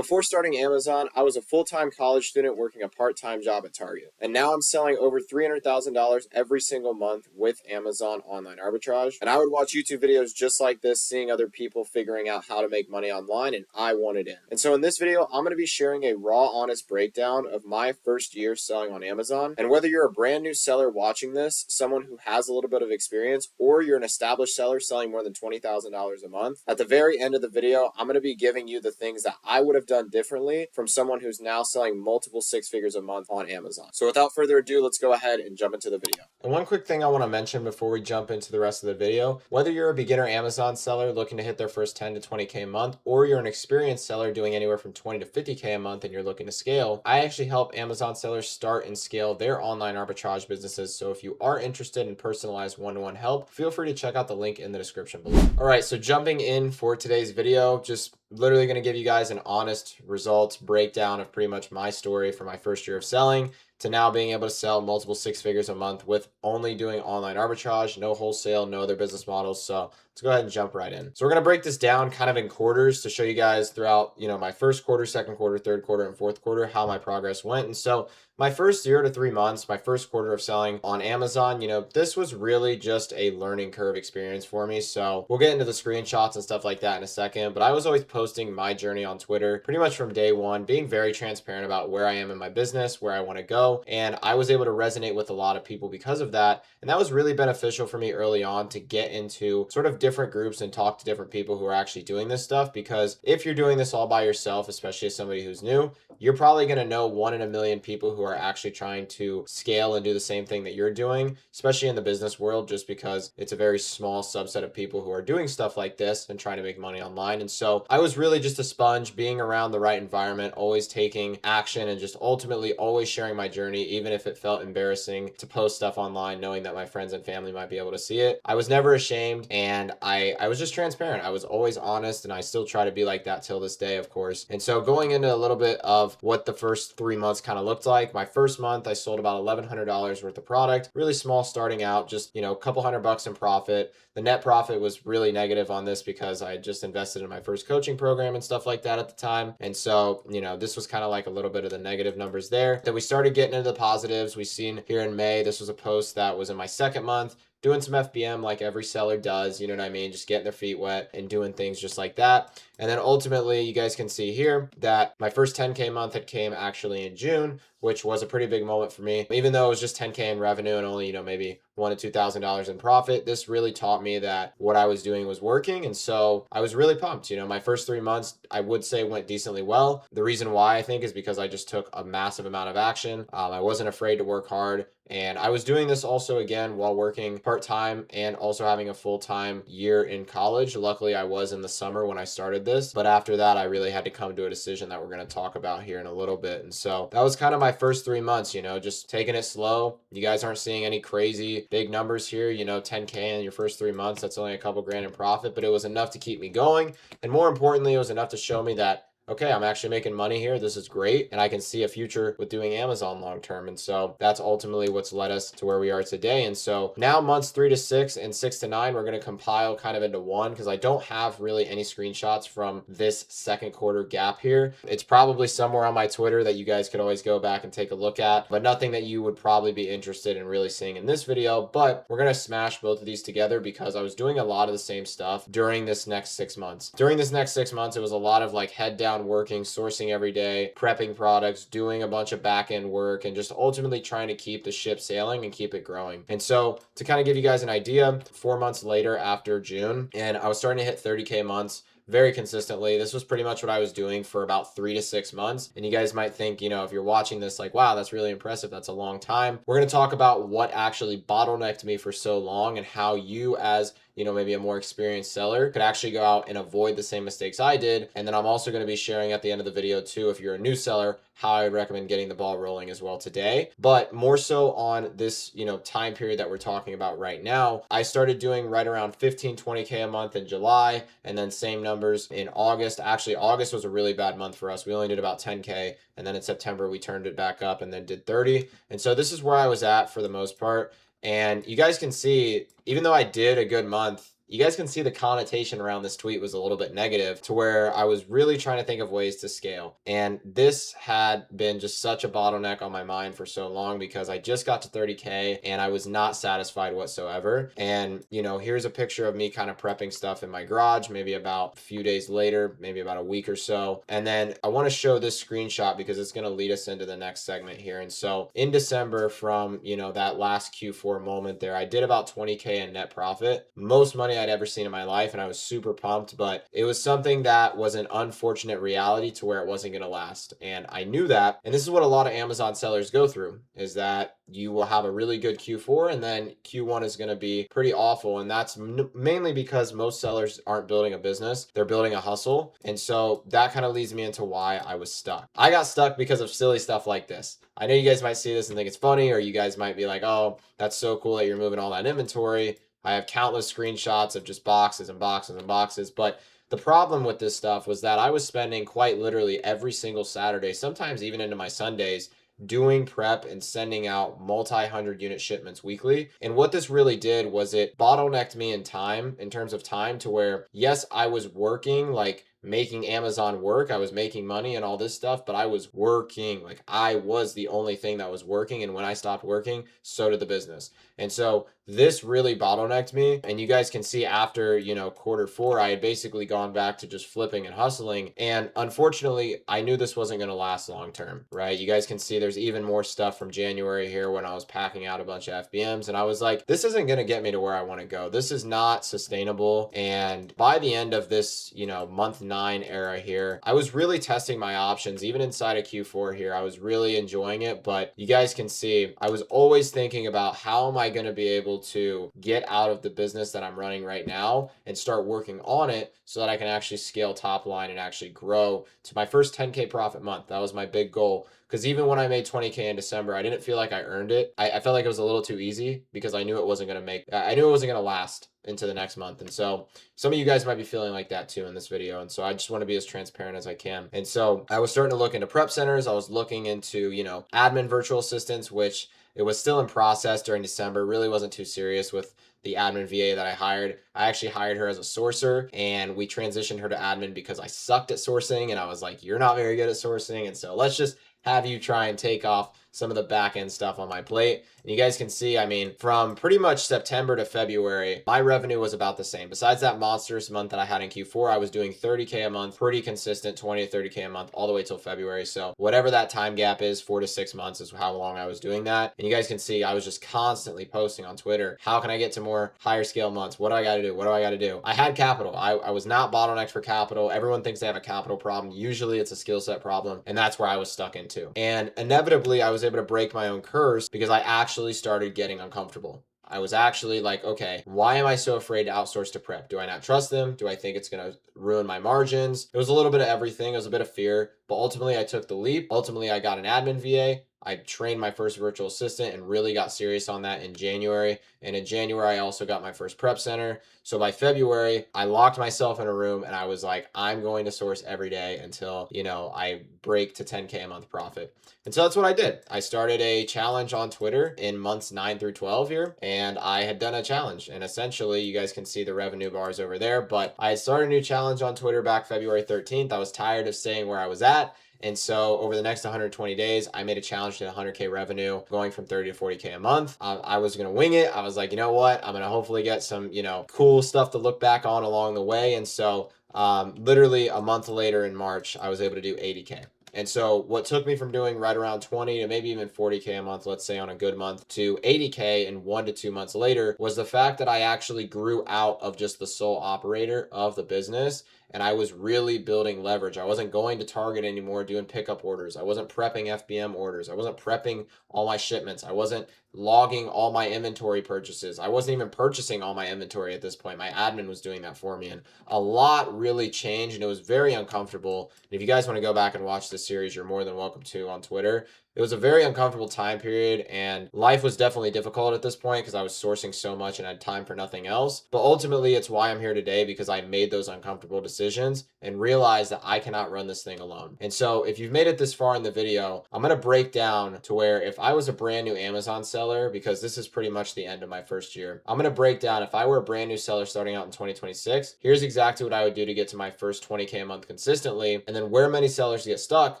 Before starting Amazon, I was a full-time college student working a part-time job at Target. And now I'm selling over $300,000 every single month with Amazon online arbitrage. And I would watch YouTube videos just like this, seeing other people figuring out how to make money online, and I wanted in. And so in this video, I'm going to be sharing a raw, honest breakdown of my first year selling on Amazon. And whether you're a brand new seller watching this, someone who has a little bit of experience, or you're an established seller selling more than $20,000 a month, at the very end of the video, I'm going to be giving you the things that I would have done differently from someone who's now selling multiple six figures a month on Amazon. So without further ado, let's go ahead and jump into the video. And one quick thing I want to mention before we jump into the rest of the video, whether you're a beginner Amazon seller looking to hit their first 10 to 20K a month, or you're an experienced seller doing anywhere from 20 to 50K a month and you're looking to scale, I actually help Amazon sellers start and scale their online arbitrage businesses. So if you are interested in personalized one-to-one help, feel free to check out the link in the description below. All right, so jumping in for today's video, just literally going to give you guys an honest results breakdown of pretty much my story from my first year of selling to now being able to sell multiple six figures a month with only doing online arbitrage, no wholesale, no other business models. So let's go ahead and jump right in. So we're going to break this down kind of in quarters to show you guys throughout, my first quarter, second quarter, third quarter, and fourth quarter, how my progress went. And so my first 0 to 3 months, my first quarter of selling on Amazon, this was really just a learning curve experience for me. So we'll get into the screenshots and stuff like that in a second, but I was always posting my journey on Twitter pretty much from day one, being very transparent about where I am in my business, where I want to go. And I was able to resonate with a lot of people because of that. And that was really beneficial for me early on to get into sort of different groups and talk to different people who are actually doing this stuff. Because if you're doing this all by yourself, especially as somebody who's new, you're probably going to know 1 in a million people who are actually trying to scale and do the same thing that you're doing, especially in the business world, just because it's a very small subset of people who are doing stuff like this and trying to make money online. And so I was really just a sponge, being around the right environment, always taking action, and just ultimately always sharing my journey, even if it felt embarrassing to post stuff online, knowing that my friends and family might be able to see it. I was never ashamed, and I was just transparent. I was always honest, and I still try to be like that till this day, of course. And so going into a little bit of what the first 3 months kind of looked like, my first month I sold about $1,100 worth of product, really small starting out, just a couple $100 in profit. The net profit was really negative on this because I had just invested in my first coaching program and stuff like that at the time. And so, this was kind of like a little bit of the negative numbers there. Then we started getting into the positives. We seen here in May, this was a post that was in my second month, doing some FBM like every seller does, you know what I mean? Just getting their feet wet and doing things just like that. And then ultimately, you guys can see here that my first 10K month had came actually in June, which was a pretty big moment for me. Even though it was just 10K in revenue and only, maybe $1,000 to $2,000 in profit, this really taught me that what I was doing was working. And so I was really pumped. My first 3 months, I would say, went decently well. The reason why, I think, is because I just took a massive amount of action. I wasn't afraid to work hard. And I was doing this also, again, while working part-time and also having a full-time year in college. Luckily, I was in the summer when I started this. But after that, I really had to come to a decision that we're going to talk about here in a little bit. And so that was kind of my first 3 months, just taking it slow. You guys aren't seeing any crazy big numbers here, 10K in your first 3 months. That's only a couple grand in profit, but it was enough to keep me going. And more importantly, it was enough to show me that, okay, I'm actually making money here. This is great. And I can see a future with doing Amazon long term. And so that's ultimately what's led us to where we are today. And so now months 3 to 6 and 6 to 9, we're going to compile kind of into one, because I don't have really any screenshots from this second quarter gap here. It's probably somewhere on my Twitter that you guys could always go back and take a look at, but nothing that you would probably be interested in really seeing in this video. But we're going to smash both of these together because I was doing a lot of the same stuff during this next 6 months. During this next 6 months, it was a lot of like head down working, sourcing every day, prepping products, doing a bunch of back end work, and just ultimately trying to keep the ship sailing and keep it growing. And so to kind of give you guys an idea, 4 months later after June, and I was starting to hit 30K months very consistently. This was pretty much what I was doing for about 3 to 6 months. And you guys might think, if you're watching this, like, wow, that's really impressive. That's a long time. We're going to talk about what actually bottlenecked me for so long and how you as maybe a more experienced seller could actually go out and avoid the same mistakes I did. And then I'm also going to be sharing at the end of the video too, if you're a new seller, how I would recommend getting the ball rolling as well today. But more so on this, time period that we're talking about right now, I started doing right around 15, 20K a month in July, and then same numbers in August. Actually, August was a really bad month for us. We only did about 10K. And then in September, we turned it back up and then did 30. And so this is where I was at for the most part. And you guys can see, even though I did a good month, you guys can see the connotation around this tweet was a little bit negative, to where I was really trying to think of ways to scale. And this had been just such a bottleneck on my mind for so long, because I just got to 30K and I was not satisfied whatsoever. And, you know, here's a picture of me kind of prepping stuff in my garage, maybe about a few days later, maybe about a week or so. And then I want to show this screenshot because it's going to lead us into the next segment here. And so in December, from, you know, that last Q4 moment there, I did about 20K in net profit, most money I'd ever seen in my life. And I was super pumped, but it was something that was an unfortunate reality to where it wasn't going to last. And I knew that. And this is what a lot of Amazon sellers go through, is that you will have a really good Q4 and then Q1 is going to be pretty awful. And that's mainly because most sellers aren't building a business, they're building a hustle. And so that kind of leads me into why I was stuck. I got stuck because of silly stuff like this. I know you guys might see this and think it's funny, or you guys might be like, oh, that's so cool that you're moving all that inventory. I have countless screenshots of just boxes and boxes and boxes. But the problem with this stuff was that I was spending quite literally every single Saturday, sometimes even into my Sundays, doing prep and sending out multi-hundred unit shipments weekly. And what this really did was it bottlenecked me in time, in terms of time, to where, yes, I was working, like making Amazon work. I was making money and all this stuff, but I was working. Like, I was the only thing that was working. And when I stopped working, so did the business. And so this really bottlenecked me. And you guys can see after, you know, Q4, I had basically gone back to just flipping and hustling. And unfortunately, I knew this wasn't going to last long term, right? You guys can see there's even more stuff from January here when I was packing out a bunch of FBMs. And I was like, this isn't going to get me to where I want to go. This is not sustainable. And by the end of this, you know, month 9 era here, I was really testing my options. Even inside of Q4 here, I was really enjoying it. But you guys can see, I was always thinking about, how am I going to be able to get out of the business that I'm running right now and start working on it so that I can actually scale top line and actually grow to my first 10K profit month. That was my big goal. Because even when I made 20K in December, I didn't feel like I earned it. I felt like it was a little too easy, because I knew it wasn't going to last into the next month. And so some of you guys might be feeling like that too in this video. And so I just want to be as transparent as I can. And so I was starting to look into prep centers. I was looking into, you know, admin virtual assistants, which it was still in process during December. Really wasn't too serious with the admin VA that I hired. I actually hired her as a sourcer, and we transitioned her to admin because I sucked at sourcing. And I was like, you're not very good at sourcing. And so let's just have you try and take off some of the back end stuff on my plate. And you guys can see, I mean, from pretty much September to February, my revenue was about the same. Besides that monstrous month that I had in Q4, I was doing 30K a month, pretty consistent, 20 to 30K a month, all the way till February. So whatever that time gap is, 4 to 6 months is how long I was doing that. And you guys can see, I was just constantly posting on Twitter, how can I get to more higher scale months? What do I got to do? What do I got to do? I had capital. I was not bottlenecked for capital. Everyone thinks they have a capital problem. Usually it's a skill set problem. And that's where I was stuck into. And inevitably, I was able to break my own curse because I actually started getting uncomfortable. I was actually like, okay, why am I so afraid to outsource to prep? Do I not trust them? Do I think it's going to ruin my margins? It was a little bit of everything. It was a bit of fear, but ultimately I took the leap. Ultimately, I got an admin VA. I trained my first virtual assistant and really got serious on that in January. And in January, I also got my first prep center. So by February, I locked myself in a room and I was like, I'm going to source every day until, you know, I break to 10K a month profit. And so that's what I did. I started a challenge on Twitter in months 9 through 12 here, and I had done a challenge. And essentially, you guys can see the revenue bars over there, but I started a new challenge on Twitter back February 13th. I was tired of staying where I was at. And so over the next 120 days, I made a challenge to 100K revenue, going from 30 to 40K a month. I was going to wing it. I was like, you know what? I'm going to hopefully get some, you know, cool stuff to look back on along the way. And so literally a month later in March, I was able to do 80K. And so what took me from doing right around 20 to maybe even 40K a month, let's say on a good month, to 80K in 1 to 2 months later was the fact that I actually grew out of just the sole operator of the business. And I was really building leverage. I wasn't going to Target anymore doing pickup orders. I wasn't prepping FBM orders. I wasn't prepping all my shipments. I wasn't logging all my inventory purchases. I wasn't even purchasing all my inventory at this point. My admin was doing that for me. And a lot really changed, and it was very uncomfortable. And if you guys want to go back and watch this this series, you're more than welcome to on Twitter. It was a very uncomfortable time period, and life was definitely difficult at this point because I was sourcing so much and had time for nothing else. But ultimately, it's why I'm here today, because I made those uncomfortable decisions and realized that I cannot run this thing alone. And so if you've made it this far in the video, I'm going to break down to where if I was a brand new Amazon seller, because this is pretty much the end of my first year, I'm going to break down if I were a brand new seller starting out in 2026, here's exactly what I would do to get to my first 20K a month consistently. And then where many sellers get stuck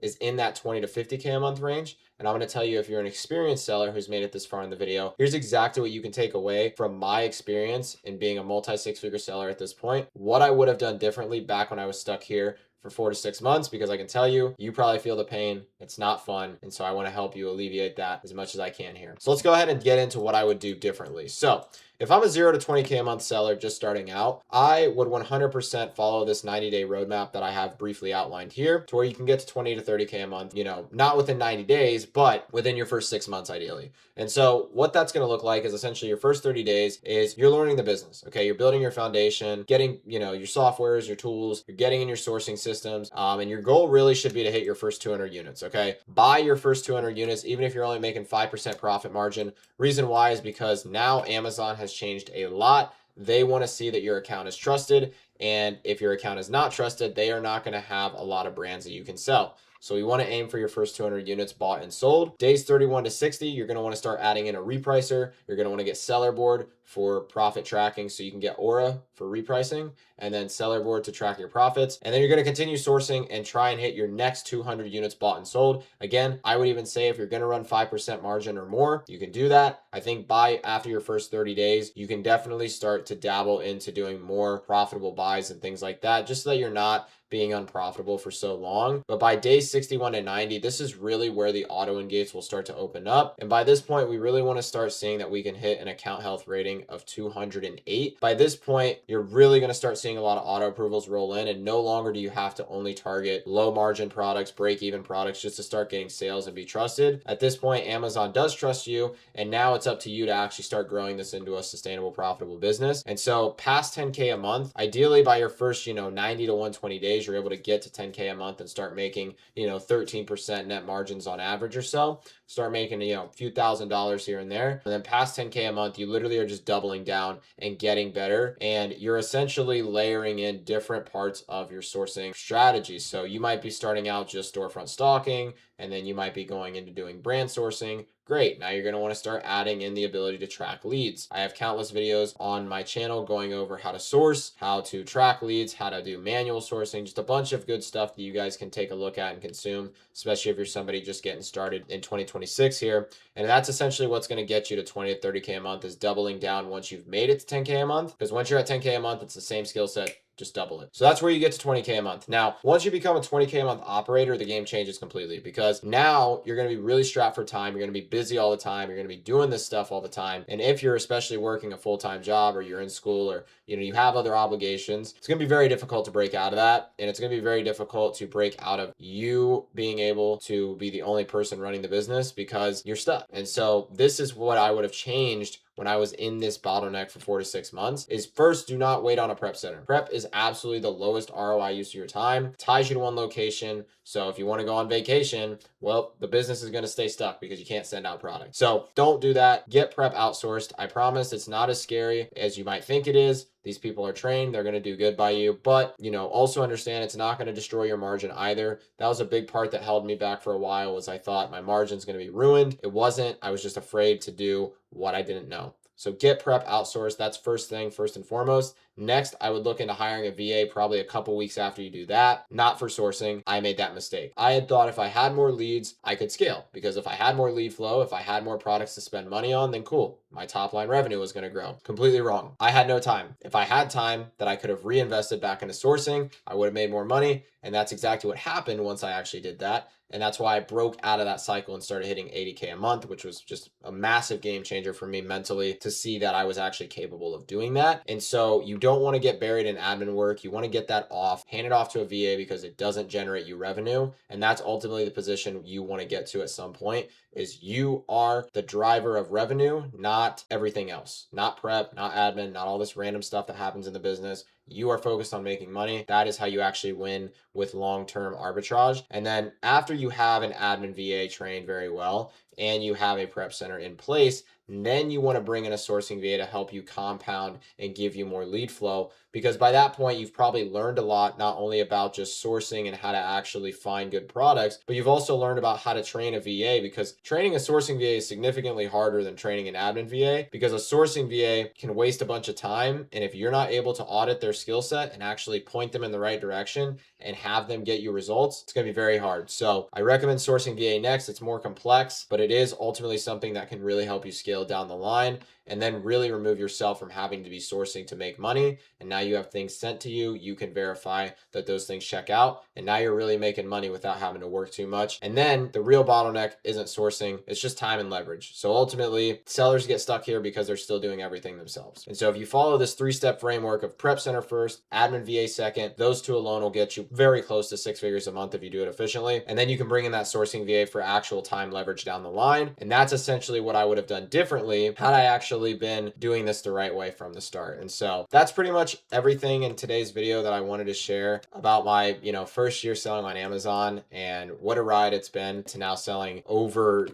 is in that 20 to 50K a month range. And I'm going to tell you, if you're an experienced seller who's made it this far in the video, here's exactly what you can take away from my experience in being a multi-six-figure seller at this point, what I would have done differently back when I was stuck here for 4 to 6 months, because I can tell you, you probably feel the pain. It's not fun. And so I want to help you alleviate that as much as I can here. So let's go ahead and get into what I would do differently. So if I'm a 0 to 20K a month seller just starting out, I would 100% follow this 90-day roadmap that I have briefly outlined here, to where you can get to 20 to 30K a month, not within 90 days, but within your first 6 months ideally. And so what that's going to look like is essentially your first 30 days is you're learning the business. Okay. You're building your foundation, getting, your softwares, your tools, you're getting in your sourcing systems. And your goal really should be to hit your first 200 units. Okay. Buy your first 200 units, even if you're only making 5% profit margin. Reason why is because now Amazon has changed a lot. They want to see that your account is trusted. And if your account is not trusted, they are not going to have a lot of brands that you can sell. So we want to aim for your first 200 units bought and sold. Days 31 to 60, you're going to want to start adding in a repricer. You're going to want to get seller board for profit tracking so you can get Aura for repricing, and then seller board to track your profits. And then you're going to continue sourcing and try and hit your next 200 units bought and sold. Again, I would even say if you're going to run 5% margin or more, you can do that. I think by after your first 30 days, you can definitely start to dabble into doing more profitable buys and things like that, just so that you're not being unprofitable for so long. But by day 61 to 90, this is really where the auto engages will start to open up. And by this point, we really want to start seeing that we can hit an account health rating of 208. By this point, you're really going to start seeing a lot of auto approvals roll in, and no longer do you have to only target low margin products, break even products, just to start getting sales and be trusted. At this point, Amazon does trust you, and now it's up to you to actually start growing this into a sustainable, profitable business. And so past 10K a month, ideally by your first, 90 to 120 days, you're able to get to 10K a month and start making, 13% net margins on average or so. Start making, a few $1,000s here and there. And then past 10K a month, you literally are just doubling down and getting better. And you're essentially layering in different parts of your sourcing strategy. So you might be starting out just storefront stalking, and then you might be going into doing brand sourcing. Great. Now you're going to want to start adding in the ability to track leads. I have countless videos on my channel going over how to source, how to track leads, how to do manual sourcing, just a bunch of good stuff that you guys can take a look at and consume, especially if you're somebody just getting started in 2026 here. And that's essentially what's going to get you to 20 to 30K a month, is doubling down once you've made it to 10K a month. Because once you're at 10K a month, it's the same skill set, just double it. So that's where you get to 20K a month. Now, once you become a 20K a month operator, the game changes completely, because now you're going to be really strapped for time. You're going to be busy all the time. You're going to be doing this stuff all the time. And if you're especially working a full-time job, or you're in school, or you have other obligations, it's going to be very difficult to break out of that. And it's going to be very difficult to break out of you being able to be the only person running the business, because you're stuck. And so this is what I would have changed when I was in this bottleneck for 4 to 6 months. Is first, do not wait on a prep center. Prep is absolutely the lowest ROI use of your time. Ties you to one location. So if you want to go on vacation, well, the business is going to stay stuck because you can't send out product. So don't do that. Get prep outsourced. I promise it's not as scary as you might think it is. These people are trained. They're going to do good by you. But, also understand it's not going to destroy your margin either. That was a big part that held me back for a while, was I thought my margin's going to be ruined. It wasn't. I was just afraid to do what I didn't know. So get prep outsourced. That's first thing, first and foremost. Next, I would look into hiring a VA probably a couple weeks after you do that. Not for sourcing. I made that mistake. I had thought if I had more leads, I could scale, because if I had more lead flow, if I had more products to spend money on, then cool, my top line revenue was going to grow. Completely wrong. I had no time. If I had time that I could have reinvested back into sourcing, I would have made more money. And that's exactly what happened once I actually did that. And that's why I broke out of that cycle and started hitting 80K a month, which was just a massive game changer for me mentally, to see that I was actually capable of doing that. And so you don't want to get buried in admin work. You want to get that off, hand it off to a VA, because it doesn't generate you revenue. And that's ultimately the position you want to get to at some point, is you are the driver of revenue, not everything else, not prep, not admin, not all this random stuff that happens in the business. You are focused on making money. That is how you actually win with long-term arbitrage. And then after you have an admin VA trained very well and you have a prep center in place, then you want to bring in a sourcing VA to help you compound and give you more lead flow, because by that point you've probably learned a lot, not only about just sourcing and how to actually find good products, but you've also learned about how to train a VA, because training a sourcing VA is significantly harder than training an admin VA, because a sourcing VA can waste a bunch of time, and if you're not able to audit their skill set and actually point them in the right direction and have them get you results, it's going to be very hard. So I recommend sourcing VA next. It's more complex, but it is ultimately something that can really help you scale down the line, and then really remove yourself from having to be sourcing to make money. And now you have things sent to you. You can verify that those things check out. And now you're really making money without having to work too much. And then the real bottleneck isn't sourcing, it's just time and leverage. So ultimately, sellers get stuck here because they're still doing everything themselves. And so if you follow this 3-step framework of prep center first, admin VA second, those two alone will get you very close to 6 figures a month if you do it efficiently. And then you can bring in that sourcing VA for actual time leverage down the line. And that's essentially what I would have done differently had I actually been doing this the right way from the start. And so that's pretty much everything in today's video that I wanted to share about my, first year selling on Amazon, and what a ride it's been to now selling over,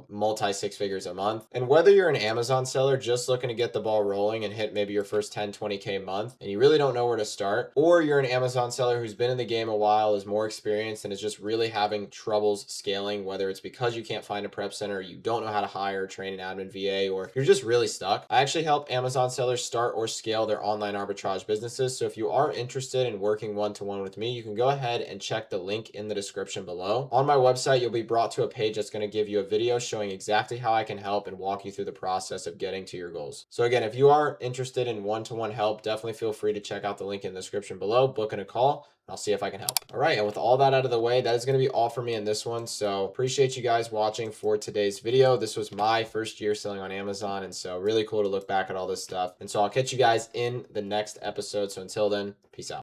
multi 6 figures a month. And whether you're an Amazon seller just looking to get the ball rolling and hit maybe your first 10, 20K a month, and you really don't know where to start, or you're an Amazon seller who's been in the game a while, is more experienced, and is just really having troubles scaling, whether it's because you can't find a prep center, you don't know how to hire or train an admin VA, or you're just really stuck. I actually help Amazon sellers start or scale their online arbitrage businesses. So if you are interested in working one-to-one with me, you can go ahead and check the link in the description below. On my website, you'll be brought to a page that's going to give you a video showing exactly how I can help and walk you through the process of getting to your goals. So again, if you are interested in one-to-one help, definitely feel free to check out the link in the description below, book in a call. I'll see if I can help. All right, and with all that out of the way, that is going to be all for me in this one. So appreciate you guys watching for today's video. This was my first year selling on Amazon, and so really cool to look back at all this stuff. And so I'll catch you guys in the next episode. So until then, peace out.